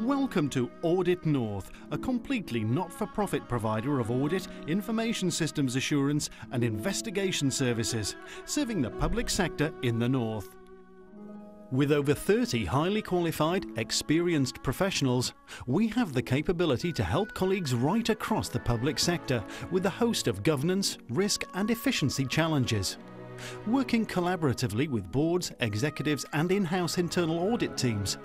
Welcome to Audit North, a completely not-for-profit provider of audit, information systems assurance and investigation services, serving the public sector in the North. With over 30 highly qualified, experienced professionals, we have the capability to help colleagues right across the public sector with a host of governance, risk and efficiency challenges. Working collaboratively with boards, executives and in-house internal audit teams,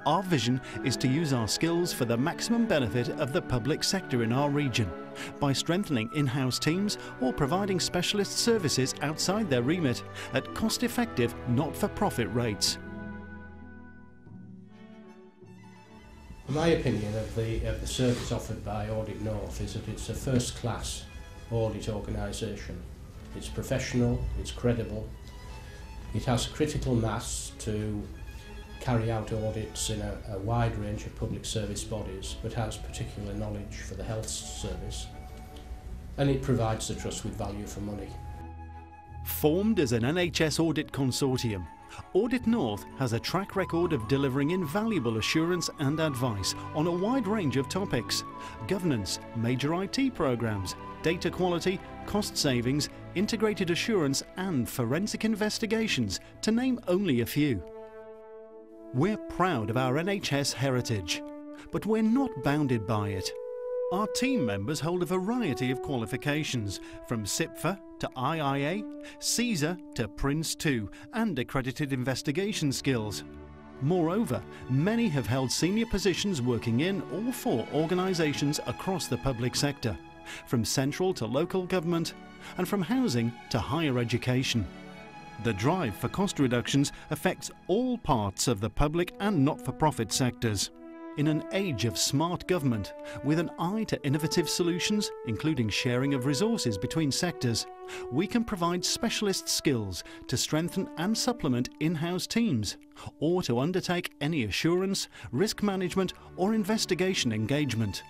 our vision is to use our skills for the maximum benefit of the public sector in our region by strengthening in-house teams or providing specialist services outside their remit at cost-effective, not-for-profit rates. My opinion of the service offered by Audit North is that it's a first-class audit organisation. It's professional, it's credible, it has critical mass to carry out audits in a wide range of public service bodies, but has particular knowledge for the health service, and it provides the trust with value for money. Formed as an NHS audit consortium, Audit North has a track record of delivering invaluable assurance and advice on a wide range of topics: governance, major IT programs, data quality, cost savings, integrated assurance and forensic investigations, to name only a few. We're proud of our NHS heritage, but we're not bounded by it. Our team members hold a variety of qualifications, from CIPFA to IIA, CSER to Prince 2, and accredited investigation skills. Moreover, many have held senior positions working in or for organisations across the public sector, from central to local government, and from housing to higher education. The drive for cost reductions affects all parts of the public and not-for-profit sectors. In an age of smart government, with an eye to innovative solutions, including sharing of resources between sectors, we can provide specialist skills to strengthen and supplement in-house teams, or to undertake any assurance, risk management or investigation engagement.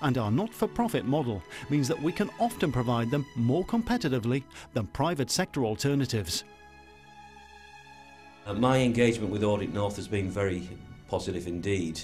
And our not-for-profit model means that we can often provide them more competitively than private sector alternatives. My engagement with Audit North has been very positive indeed.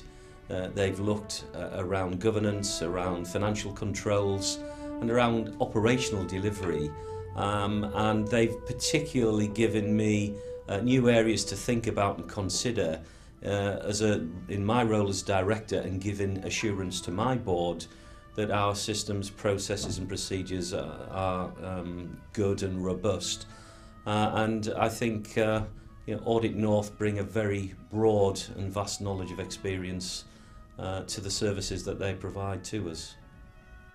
They've looked around governance, around financial controls and around operational delivery, and they've particularly given me new areas to think about and consider in my role as director, and giving assurance to my board that our systems, processes and procedures are good and robust. And I think Audit North bring a very broad and vast knowledge of experience to the services that they provide to us.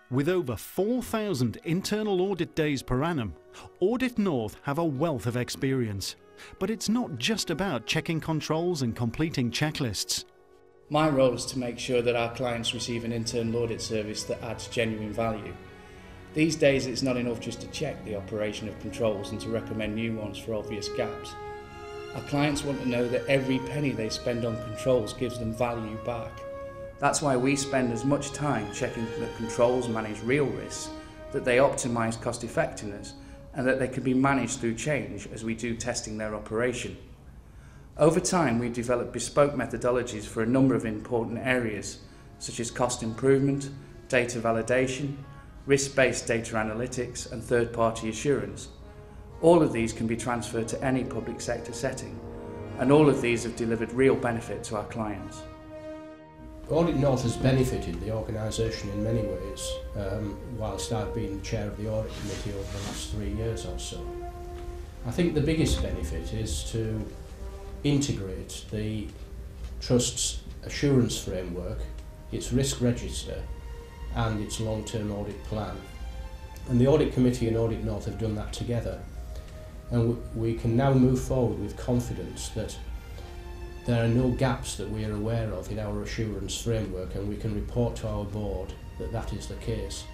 With over 4,000 internal audit days per annum, Audit North have a wealth of experience. But it's not just about checking controls and completing checklists. My role is to make sure that our clients receive an internal audit service that adds genuine value. These days it's not enough just to check the operation of controls and to recommend new ones for obvious gaps. Our clients want to know that every penny they spend on controls gives them value back. That's why we spend as much time checking that controls manage real risks, that they optimise cost effectiveness, and that they can be managed through change as we do testing their operation. Over time, we've developed bespoke methodologies for a number of important areas, such as cost improvement, data validation, risk-based data analytics, and third-party assurance. All of these can be transferred to any public sector setting, and all of these have delivered real benefit to our clients. Audit North has benefited the organisation in many ways, whilst I've been chair of the audit committee over the last 3 years or so. I think the biggest benefit is to integrate the Trust's assurance framework, its risk register and its long-term audit plan. And the Audit Committee and Audit North have done that together. And we can now move forward with confidence that there are no gaps that we are aware of in our assurance framework, and we can report to our board that that is the case.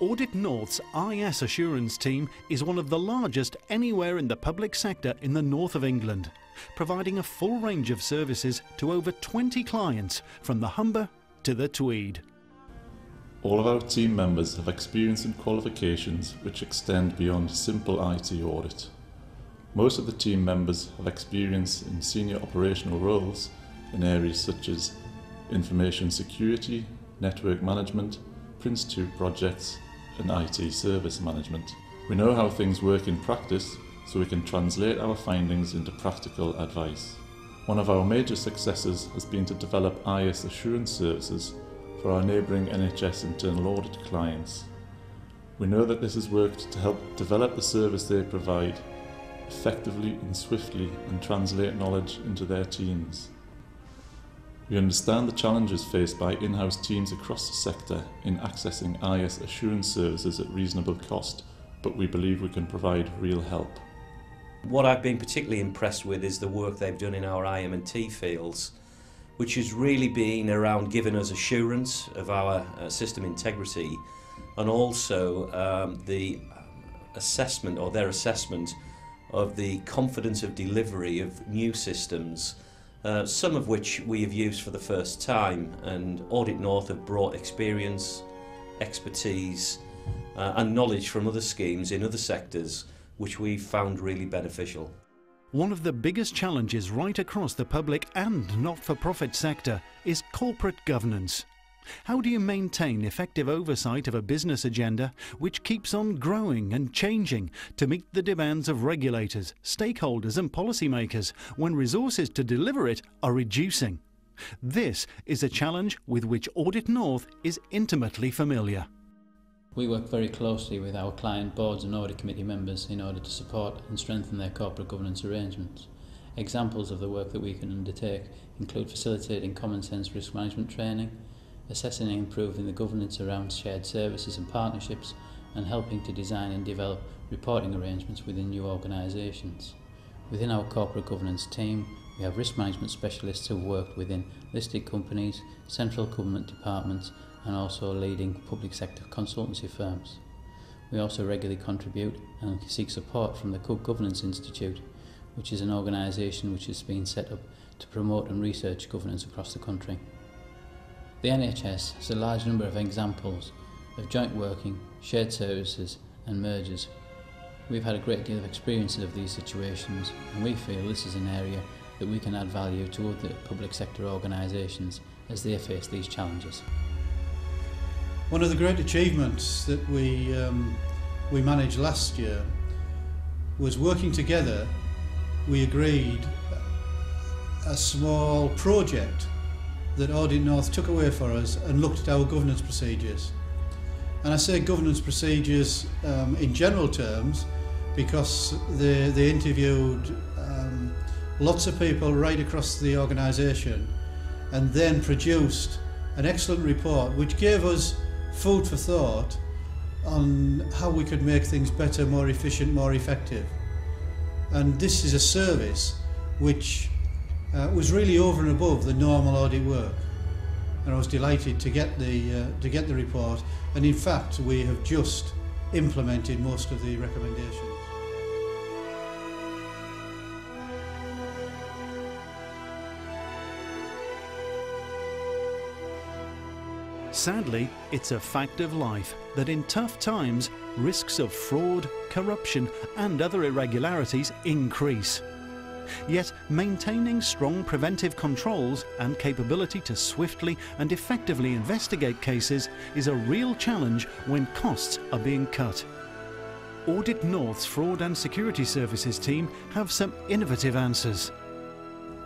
Audit North's IS assurance team is one of the largest anywhere in the public sector in the north of England, providing a full range of services to over 20 clients from the Humber to the Tweed. All of our team members have experience and qualifications which extend beyond simple IT audit. Most of the team members have experience in senior operational roles in areas such as information security, network management, Prince2 projects and IT service management. We know how things work in practice, so we can translate our findings into practical advice. One of our major successes has been to develop IS assurance services for our neighbouring NHS internal audit clients. We know that this has worked to help develop the service they provide effectively and swiftly and translate knowledge into their teams. We understand the challenges faced by in-house teams across the sector in accessing IS assurance services at reasonable cost, but we believe we can provide real help. What I've been particularly impressed with is the work they've done in our IM&T fields, which has really been around giving us assurance of our system integrity, and also the assessment, or their assessment, of the confidence of delivery of new systems, some of which we have used for the first time, and Audit North have brought experience, expertise and knowledge from other schemes in other sectors which we've found really beneficial. One of the biggest challenges right across the public and not-for-profit sector is corporate governance. How do you maintain effective oversight of a business agenda which keeps on growing and changing to meet the demands of regulators, stakeholders and policymakers when resources to deliver it are reducing? This is a challenge with which Audit North is intimately familiar. We work very closely with our client boards and audit committee members in order to support and strengthen their corporate governance arrangements. Examples of the work that we can undertake include facilitating common sense risk management training, assessing and improving the governance around shared services and partnerships, and helping to design and develop reporting arrangements within new organisations. Within our corporate governance team, we have risk management specialists who work within listed companies, central government departments, and also leading public sector consultancy firms. We also regularly contribute and seek support from the Good Governance Institute, which is an organisation which has been set up to promote and research governance across the country. The NHS has a large number of examples of joint working, shared services and mergers. We've had a great deal of experiences of these situations, and we feel this is an area that we can add value to other public sector organisations as they face these challenges. One of the great achievements that we managed last year was working together. We agreed a small project that Audit North took away for us and looked at our governance procedures. And I say governance procedures in general terms because they interviewed lots of people right across the organisation and then produced an excellent report which gave us food for thought on how we could make things better, more efficient, more effective. And this is a service which was really over and above the normal audit work. And I was delighted to get the report, and in fact we have just implemented most of the recommendations. Sadly, it's a fact of life that in tough times, risks of fraud, corruption and other irregularities increase. Yet, maintaining strong preventive controls and capability to swiftly and effectively investigate cases is a real challenge when costs are being cut. Audit North's Fraud and Security Services team have some innovative answers.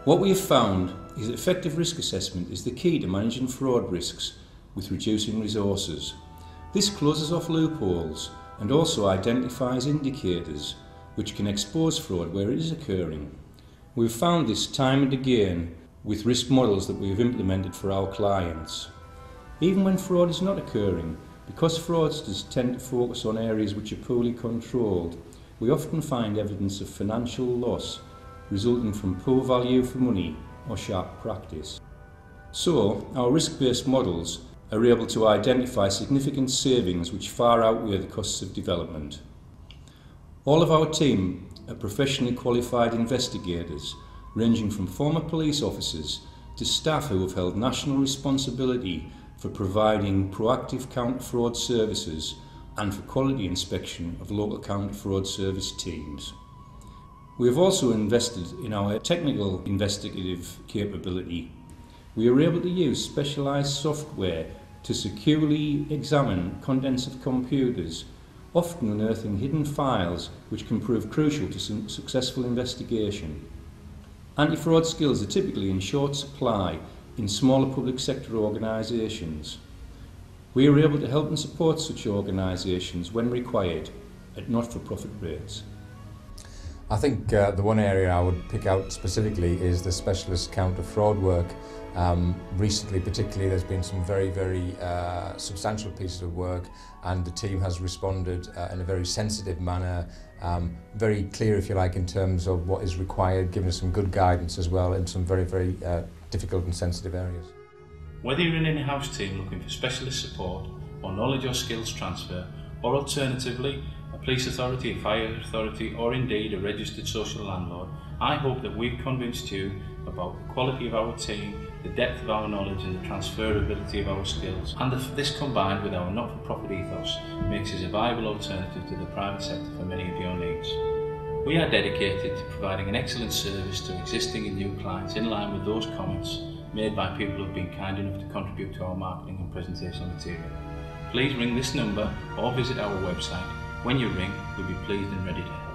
What we have found is that effective risk assessment is the key to managing fraud risks with reducing resources. This closes off loopholes and also identifies indicators which can expose fraud where it is occurring. We've found this time and again with risk models that we've implemented for our clients. Even when fraud is not occurring, because fraudsters tend to focus on areas which are poorly controlled, we often find evidence of financial loss resulting from poor value for money or sharp practice. So, our risk-based models are able to identify significant savings which far outweigh the costs of development. All of our team are professionally qualified investigators, ranging from former police officers to staff who have held national responsibility for providing proactive counter-fraud services and for quality inspection of local counter-fraud service teams. We have also invested in our technical investigative capability. We are able to use specialised software to securely examine contents of computers, often unearthing hidden files which can prove crucial to some successful investigation. Anti-fraud skills are typically in short supply in smaller public sector organisations. We are able to help and support such organisations when required at not-for-profit rates. I think the one area I would pick out specifically is the specialist counter-fraud work. Recently particularly there's been some very substantial pieces of work, and the team has responded in a very sensitive manner, very clear if you like in terms of what is required, giving us some good guidance as well in some very difficult and sensitive areas. Whether you're an in-house team looking for specialist support or knowledge or skills transfer, or alternatively a police authority, a fire authority, or indeed a registered social landlord, I hope that we've convinced you about the quality of our team, the depth of our knowledge and the transferability of our skills, and this combined with our not-for-profit ethos makes us a viable alternative to the private sector for many of your needs. We are dedicated to providing an excellent service to existing and new clients in line with those comments made by people who have been kind enough to contribute to our marketing and presentational material. Please ring this number or visit our website. When you ring, we'll be pleased and ready to help.